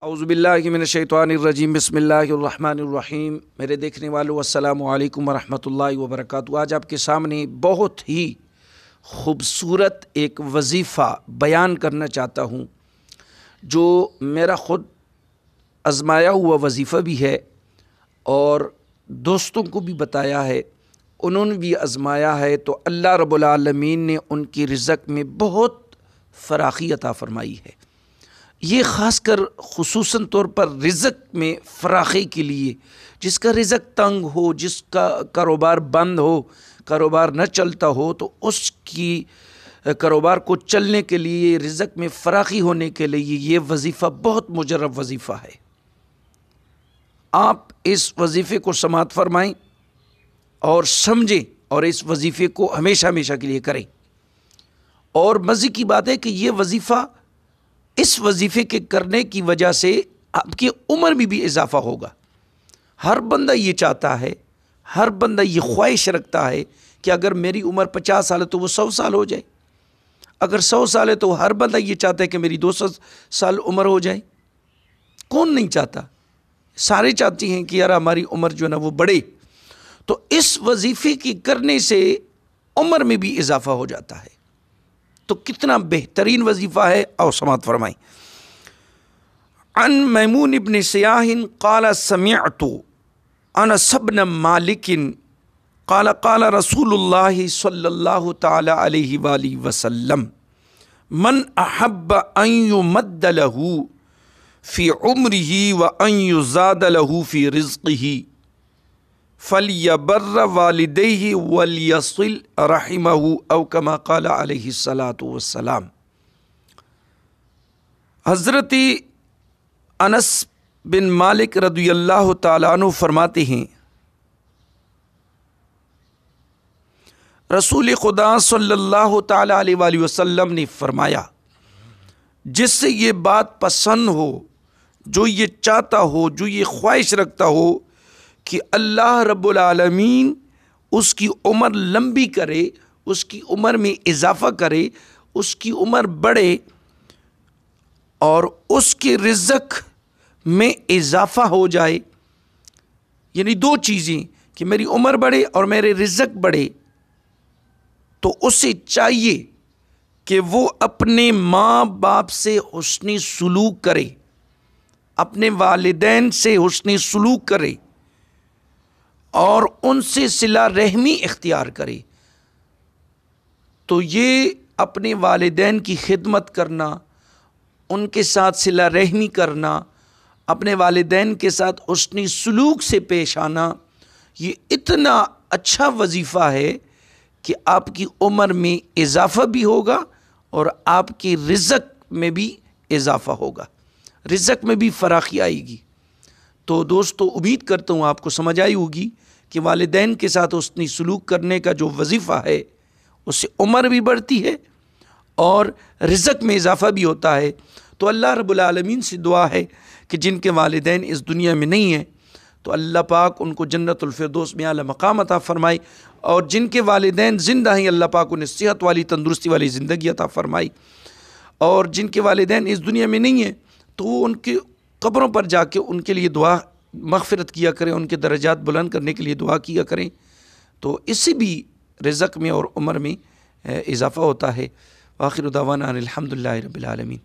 اعوذ باللہ من الشیطان الرجیم بسم اللہ الرحمن الرحیم۔ میرے دیکھنے والوں السلام علیکم ورحمۃ اللہ وبرکاتہ۔ آج آپ کے سامنے بہت ہی خوبصورت ایک وظیفہ بیان کرنا چاہتا ہوں جو میرا خود آزمایا ہوا وظیفہ بھی ہے اور دوستوں کو بھی بتایا ہے، انہوں نے بھی آزمایا ہے، تو اللہ رب العالمین نے ان کی رزق میں بہت فراخی عطا فرمائی ہے۔ یہ خاص کر خصوصاً طور پر رزق میں فراخی کے لیے، جس کا رزق تنگ ہو، جس کا کاروبار بند ہو، کاروبار نہ چلتا ہو، تو اس کی کاروبار کو چلنے کے لیے، رزق میں فراخی ہونے کے لیے یہ وظیفہ بہت مجرب وظیفہ ہے۔ آپ اس وظیفے کو سماعت فرمائیں اور سمجھیں اور اس وظیفے کو ہمیشہ ہمیشہ کے لیے کریں۔ اور مزے کی بات ہے کہ یہ وظیفہ، اس وظیفے کے کرنے کی وجہ سے آپ کی عمر میں بھی اضافہ ہوگا۔ ہر بندہ یہ چاہتا ہے، ہر بندہ یہ خواہش رکھتا ہے کہ اگر میری عمر 50 سال ہے تو وہ 100 سال ہو جائے، اگر 100 سال ہے تو ہر بندہ یہ چاہتا ہے کہ میری 200 سال عمر ہو جائے۔ کون نہیں چاہتا؟ سارے چاہتے ہیں کہ یار ہماری عمر جو ہے نا وہ بڑھے۔ تو اس وظیفے کے کرنے سے عمر میں بھی اضافہ ہو جاتا ہے۔ تو کتنا بہترین وظیفہ ہے، اور سماعت فرمائیں۔ عن میمون ابن سیاح قال سمعت انس بن مالک قال قال رسول اللہ صلی اللہ تعالی علیہ وآلہ وسلم من احب ان یمد له فی عمره وان یزاد له فی رزقه فَلْيَبَرَّ وَالِدَيْهِ وَلْيَصِلْ رَحِمَهُ او کما قال علیہ الصلاۃ والسلام۔ حضرت انس بن مالک رضی اللہ تعالیٰ عنہ فرماتے ہیں، رسول خدا صلی اللہ تعالیٰ علیہ وآلہ وسلم نے فرمایا، جس سے یہ بات پسند ہو، جو یہ چاہتا ہو، جو یہ خواہش رکھتا ہو کہ اللہ رب العالمین اس کی عمر لمبی کرے، اس کی عمر میں اضافہ کرے، اس کی عمر بڑھے اور اس کے رزق میں اضافہ ہو جائے، یعنی دو چیزیں، کہ میری عمر بڑھے اور میرے رزق بڑھے، تو اسے چاہیے کہ وہ اپنے ماں باپ سے حسن سلوک کرے، اپنے والدین سے حسن سلوک کرے اور ان سے صلہ رحمی اختیار کرے۔ تو یہ اپنے والدین کی خدمت کرنا، ان کے ساتھ صلہ رحمی کرنا، اپنے والدین کے ساتھ حسن سلوک سے پیش آنا، یہ اتنا اچھا وظیفہ ہے کہ آپ کی عمر میں اضافہ بھی ہوگا اور آپ کی رزق میں بھی اضافہ ہوگا، رزق میں بھی فراخی آئے گی۔ تو دوستو، امید کرتا ہوں آپ کو سمجھ آئی ہوگی کہ والدین کے ساتھ حسنی سلوک کرنے کا جو وظیفہ ہے، اس سے عمر بھی بڑھتی ہے اور رزق میں اضافہ بھی ہوتا ہے۔ تو اللہ رب العالمین سے دعا ہے کہ جن کے والدین اس دنیا میں نہیں ہیں، تو اللہ پاک ان کو جنت الفردوس میں اعلیٰ مقام عطا فرمائے، اور جن کے والدین زندہ ہیں اللہ پاک انہیں صحت والی، تندرستی والی زندگی عطا فرمائی، اور جن کے والدین اس دنیا میں نہیں ہیں تو وہ ان کی قبروں پر جا کے ان کے لیے دعا مغفرت کیا کریں، ان کے درجات بلند کرنے کے لیے دعا کیا کریں، تو اس سے بھی رزق میں اور عمر میں اضافہ ہوتا ہے۔ وآخر دعوانا ان الحمد للہ رب العالمین۔